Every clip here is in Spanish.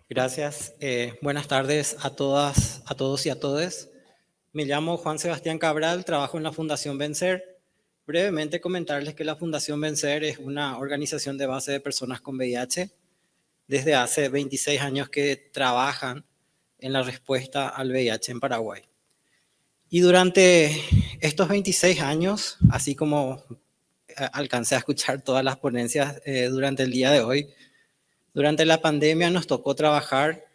Gracias. Buenas tardes a todas, a todos y a todes. Me llamo Juan Sebastián Cabral, trabajo en la Fundación Vencer. Brevemente comentarles que la Fundación Vencer es una organización de base de personas con VIH. Desde hace 26 años que trabajan en la respuesta al VIH en Paraguay. Y durante estos 26 años, así como alcancé a escuchar todas las ponencias durante el día de hoy, durante la pandemia nos tocó trabajar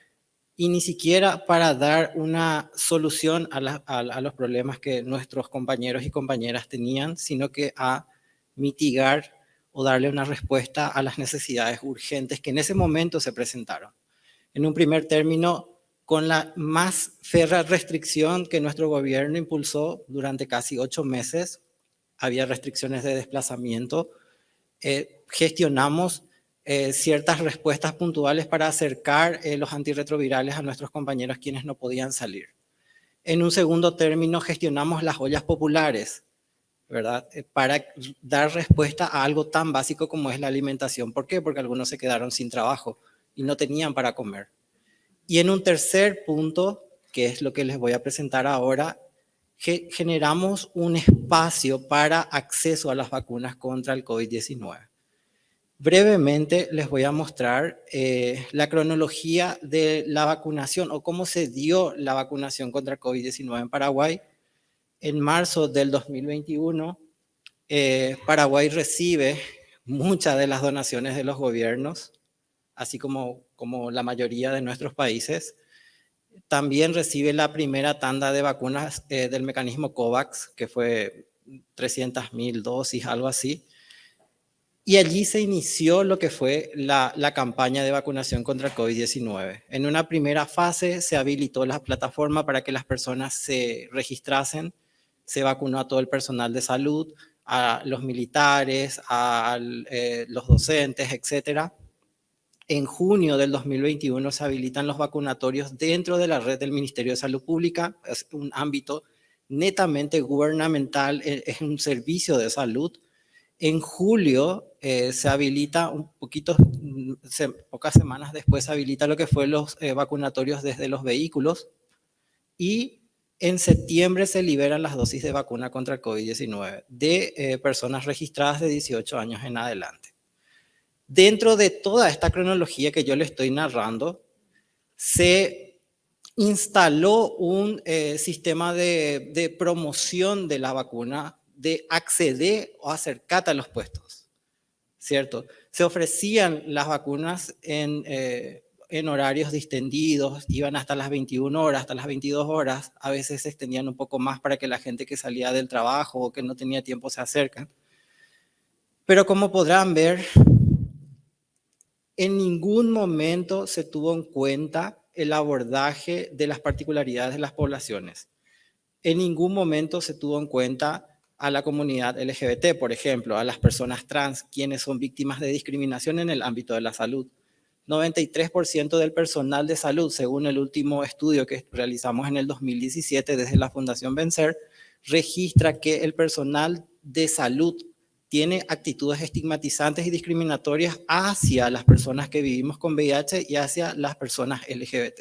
y ni siquiera para dar una solución a los problemas que nuestros compañeros y compañeras tenían, sino que a mitigar o darle una respuesta a las necesidades urgentes que en ese momento se presentaron. En un primer término, con la más férrea restricción que nuestro gobierno impulsó durante casi 8 meses, había restricciones de desplazamiento, gestionamos ciertas respuestas puntuales para acercar los antirretrovirales a nuestros compañeros quienes no podían salir. En un segundo término, gestionamos las ollas populares, ¿verdad? Para dar respuesta a algo tan básico como es la alimentación. ¿Por qué? Porque algunos se quedaron sin trabajo y no tenían para comer. Y en un tercer punto, que es lo que les voy a presentar ahora, generamos un espacio para acceso a las vacunas contra el COVID-19. Brevemente les voy a mostrar la cronología de la vacunación o cómo se dio la vacunación contra el COVID-19 en Paraguay. En marzo del 2021, Paraguay recibe muchas de las donaciones de los gobiernos, así como la mayoría de nuestros países. También recibe la primera tanda de vacunas del mecanismo COVAX, que fue 300.000 dosis, algo así. Y allí se inició lo que fue la campaña de vacunación contra el COVID-19. En una primera fase se habilitó la plataforma para que las personas se registrasen, se vacunó a todo el personal de salud, a los militares, a los docentes, etc. En junio del 2021 se habilitan los vacunatorios dentro de la red del Ministerio de Salud Pública, es un ámbito netamente gubernamental, es un servicio de salud. En julio se habilita pocas semanas después se habilita lo que fue los vacunatorios desde los vehículos y en septiembre se liberan las dosis de vacuna contra el COVID-19 de personas registradas de 18 años en adelante. Dentro de toda esta cronología que yo le estoy narrando, se instaló un sistema de promoción de la vacuna, de acceder o acercarte a los puestos, ¿cierto? Se ofrecían las vacunas en horarios distendidos, iban hasta las 21 horas, hasta las 22 horas, a veces se extendían un poco más para que la gente que salía del trabajo o que no tenía tiempo se acerque. Pero como podrán ver, en ningún momento se tuvo en cuenta el abordaje de las particularidades de las poblaciones. En ningún momento se tuvo en cuenta a la comunidad LGBT, por ejemplo, a las personas trans, quienes son víctimas de discriminación en el ámbito de la salud. 93% del personal de salud, según el último estudio que realizamos en el 2017 desde la Fundación Vencer, registra que el personal de salud tiene actitudes estigmatizantes y discriminatorias hacia las personas que vivimos con VIH y hacia las personas LGBT.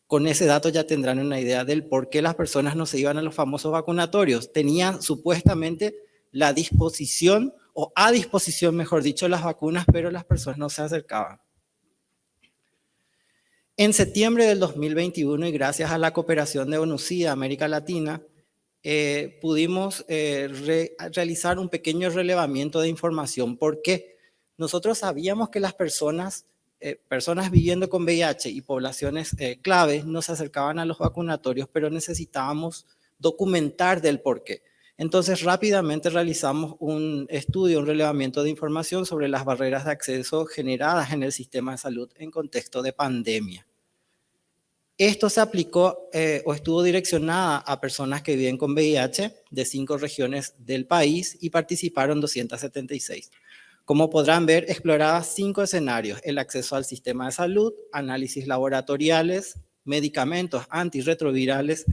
Con ese dato ya tendrán una idea del por qué las personas no se iban a los famosos vacunatorios. Tenían supuestamente la disposición, o a disposición, mejor dicho, las vacunas, pero las personas no se acercaban. En septiembre del 2021, y gracias a la cooperación de ONUCIDA, América Latina, pudimos realizar un pequeño relevamiento de información. ¿Por qué? Nosotros sabíamos que las personas viviendo con VIH y poblaciones claves no se acercaban a los vacunatorios, pero necesitábamos documentar del por qué. Entonces rápidamente realizamos un estudio, un relevamiento de información sobre las barreras de acceso generadas en el sistema de salud en contexto de pandemia. Esto se aplicó o estuvo direccionada a personas que viven con VIH de 5 regiones del país y participaron 276. Como podrán ver, exploraba 5 escenarios: el acceso al sistema de salud, análisis laboratoriales, medicamentos antirretrovirales,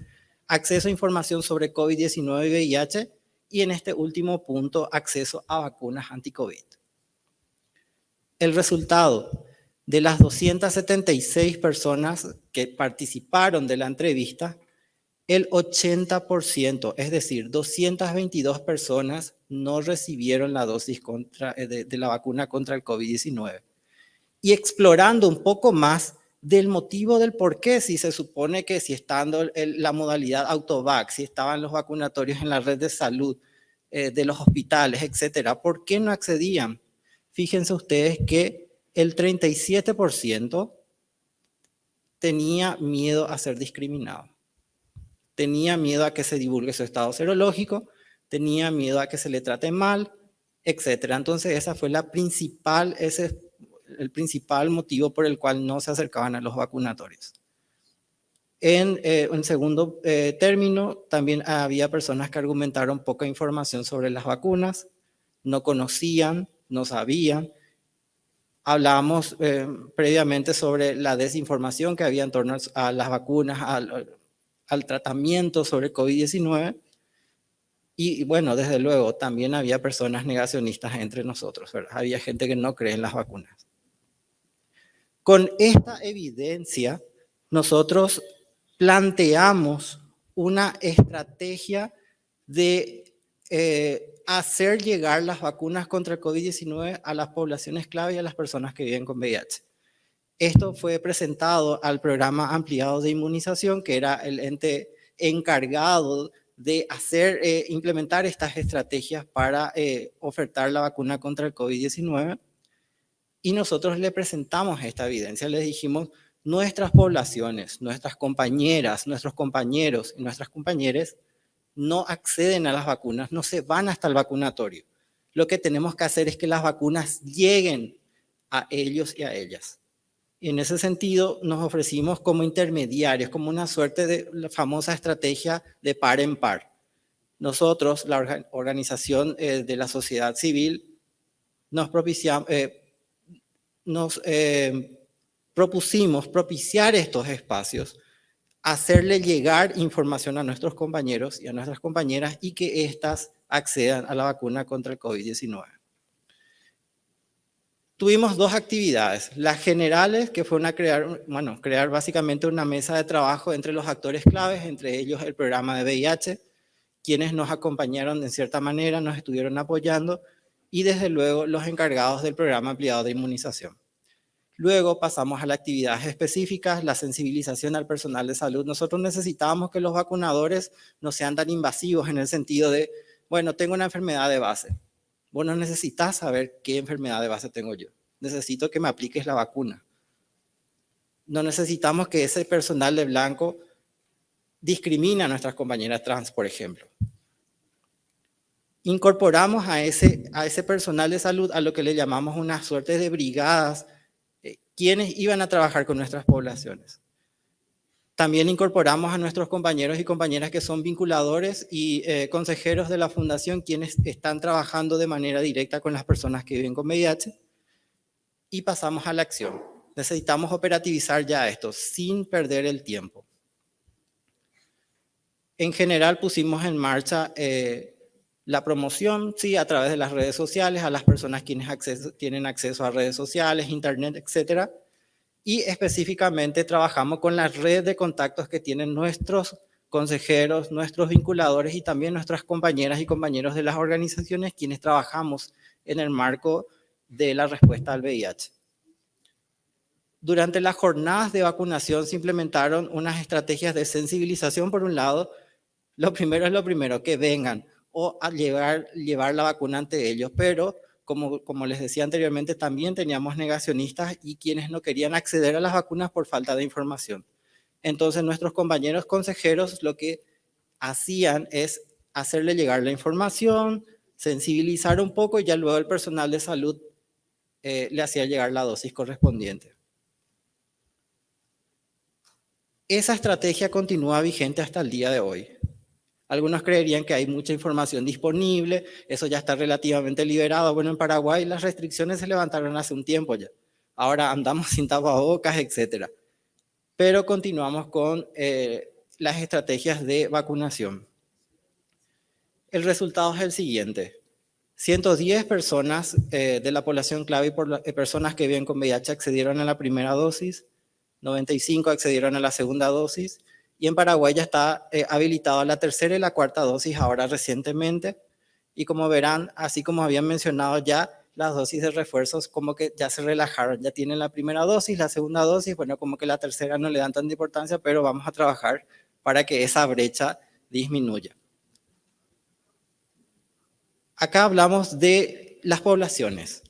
acceso a información sobre COVID-19 y VIH, y en este último punto, acceso a vacunas anti-COVID. El resultado: De las 276 personas que participaron de la entrevista, el 80%, es decir, 222 personas no recibieron la dosis de la vacuna contra el COVID-19. Y explorando un poco más del motivo del por qué, si se supone que si estando la modalidad Autovac, si estaban los vacunatorios en la red de salud, de los hospitales, etcétera, ¿por qué no accedían? Fíjense ustedes que el 37% tenía miedo a ser discriminado, tenía miedo a que se divulgue su estado serológico, tenía miedo a que se le trate mal, etcétera. Entonces esa fue ese es el principal motivo por el cual no se acercaban a los vacunatorios. En segundo término, también había personas que argumentaron poca información sobre las vacunas, no conocían, no sabían. Hablábamos previamente sobre la desinformación que había en torno a las vacunas, al tratamiento sobre el COVID-19. Y bueno, desde luego, también había personas negacionistas entre nosotros, ¿verdad? Había gente que no cree en las vacunas. Con esta evidencia, nosotros planteamos una estrategia de hacer llegar las vacunas contra el COVID-19 a las poblaciones clave y a las personas que viven con VIH. Esto fue presentado al programa ampliado de inmunización, que era el ente encargado de implementar estas estrategias para ofertar la vacuna contra el COVID-19. Y nosotros le presentamos esta evidencia, les dijimos, nuestras poblaciones, nuestras compañeras, nuestros compañeros y nuestras compañeras no acceden a las vacunas, no se van hasta el vacunatorio. Lo que tenemos que hacer es que las vacunas lleguen a ellos y a ellas. Y en ese sentido nos ofrecimos como intermediarios, como una suerte de la famosa estrategia de par en par. Nosotros, la organización de la sociedad civil, nos propusimos propiciar estos espacios, hacerle llegar información a nuestros compañeros y a nuestras compañeras y que éstas accedan a la vacuna contra el COVID-19. Tuvimos dos actividades, las generales, que fue crear básicamente una mesa de trabajo entre los actores claves, entre ellos el programa de VIH, quienes nos acompañaron de cierta manera, nos estuvieron apoyando, y desde luego los encargados del programa ampliado de inmunización. Luego pasamos a las actividades específicas, la sensibilización al personal de salud. Nosotros necesitábamos que los vacunadores no sean tan invasivos en el sentido de, bueno, tengo una enfermedad de base. Vos no necesitas saber qué enfermedad de base tengo yo. Necesito que me apliques la vacuna. No necesitamos que ese personal de blanco discrimine a nuestras compañeras trans, por ejemplo. Incorporamos a ese personal de salud a lo que le llamamos una suerte de brigadas, quienes iban a trabajar con nuestras poblaciones. También incorporamos a nuestros compañeros y compañeras que son vinculadores y consejeros de la fundación, quienes están trabajando de manera directa con las personas que viven con VIH. Y pasamos a la acción. Necesitamos operativizar ya esto sin perder el tiempo. En general pusimos en marcha la promoción, sí, a través de las redes sociales, a las personas quienes tienen acceso a redes sociales, internet, etcétera. Y específicamente trabajamos con la red de contactos que tienen nuestros consejeros, nuestros vinculadores y también nuestras compañeras y compañeros de las organizaciones quienes trabajamos en el marco de la respuesta al VIH. Durante las jornadas de vacunación se implementaron unas estrategias de sensibilización, por un lado. Lo primero es lo primero, que vengan o a llevar la vacuna ante ellos, pero como les decía anteriormente, también teníamos negacionistas y quienes no querían acceder a las vacunas por falta de información. Entonces nuestros compañeros consejeros lo que hacían es hacerle llegar la información, sensibilizar un poco y ya luego el personal de salud le hacía llegar la dosis correspondiente. Esa estrategia continúa vigente hasta el día de hoy. Algunos creerían que hay mucha información disponible, eso ya está relativamente liberado. Bueno, en Paraguay las restricciones se levantaron hace un tiempo ya. Ahora andamos sin tapabocas, etc. Pero continuamos con las estrategias de vacunación. El resultado es el siguiente. 110 personas de la población clave y personas que viven con VIH accedieron a la primera dosis, 95 accedieron a la segunda dosis, y en Paraguay ya está habilitado la tercera y la cuarta dosis ahora recientemente. Y como verán, así como habían mencionado ya, las dosis de refuerzos como que ya se relajaron, ya tienen la primera dosis, la segunda dosis, bueno, como que la tercera no le dan tanta importancia, pero vamos a trabajar para que esa brecha disminuya. Acá hablamos de las poblaciones.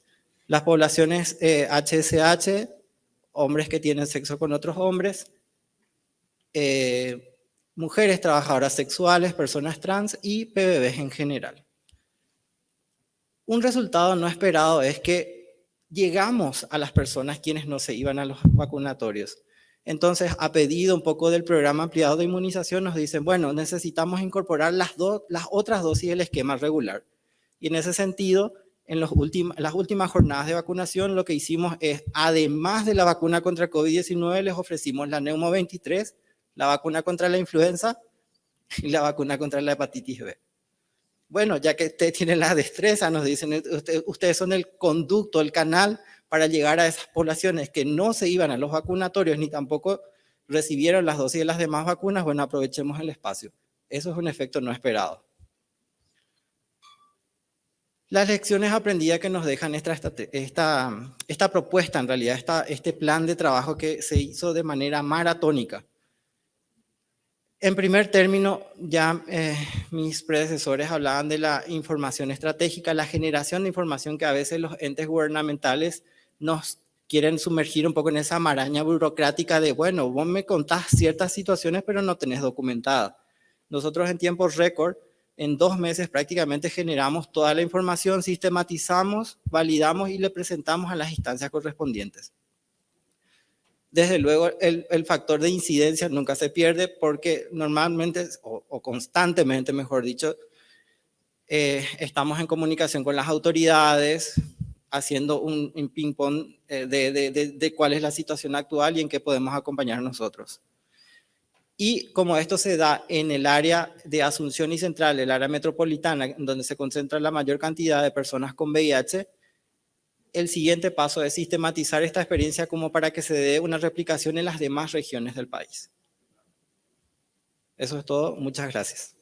Las poblaciones HSH, hombres que tienen sexo con otros hombres, mujeres trabajadoras sexuales, personas trans y PBBs en general. Un resultado no esperado es que llegamos a las personas quienes no se iban a los vacunatorios. Entonces, a pedido un poco del programa ampliado de inmunización, nos dicen, bueno, necesitamos incorporar las otras dosis del esquema regular. Y en ese sentido, en las últimas jornadas de vacunación, lo que hicimos es, además de la vacuna contra COVID-19, les ofrecimos la Neumo 23, la vacuna contra la influenza y la vacuna contra la hepatitis B. Bueno, ya que ustedes tienen la destreza, nos dicen, ustedes son el conducto, el canal para llegar a esas poblaciones que no se iban a los vacunatorios ni tampoco recibieron las dosis de las demás vacunas, bueno, aprovechemos el espacio. Eso es un efecto no esperado. Las lecciones aprendidas que nos dejan esta propuesta, en realidad, este plan de trabajo que se hizo de manera maratónica. En primer término, ya mis predecesores hablaban de la información estratégica, la generación de información que a veces los entes gubernamentales nos quieren sumergir un poco en esa maraña burocrática de, bueno, vos me contás ciertas situaciones pero no tenés documentada. Nosotros en tiempo récord, en 2 meses prácticamente generamos toda la información, sistematizamos, validamos y le presentamos a las instancias correspondientes. Desde luego, el factor de incidencia nunca se pierde porque normalmente, o constantemente, mejor dicho, estamos en comunicación con las autoridades, haciendo un ping-pong de cuál es la situación actual y en qué podemos acompañar nosotros. Y como esto se da en el área de Asunción y Central, el área metropolitana, donde se concentra la mayor cantidad de personas con VIH, el siguiente paso es sistematizar esta experiencia como para que se dé una replicación en las demás regiones del país. Eso es todo. Muchas gracias.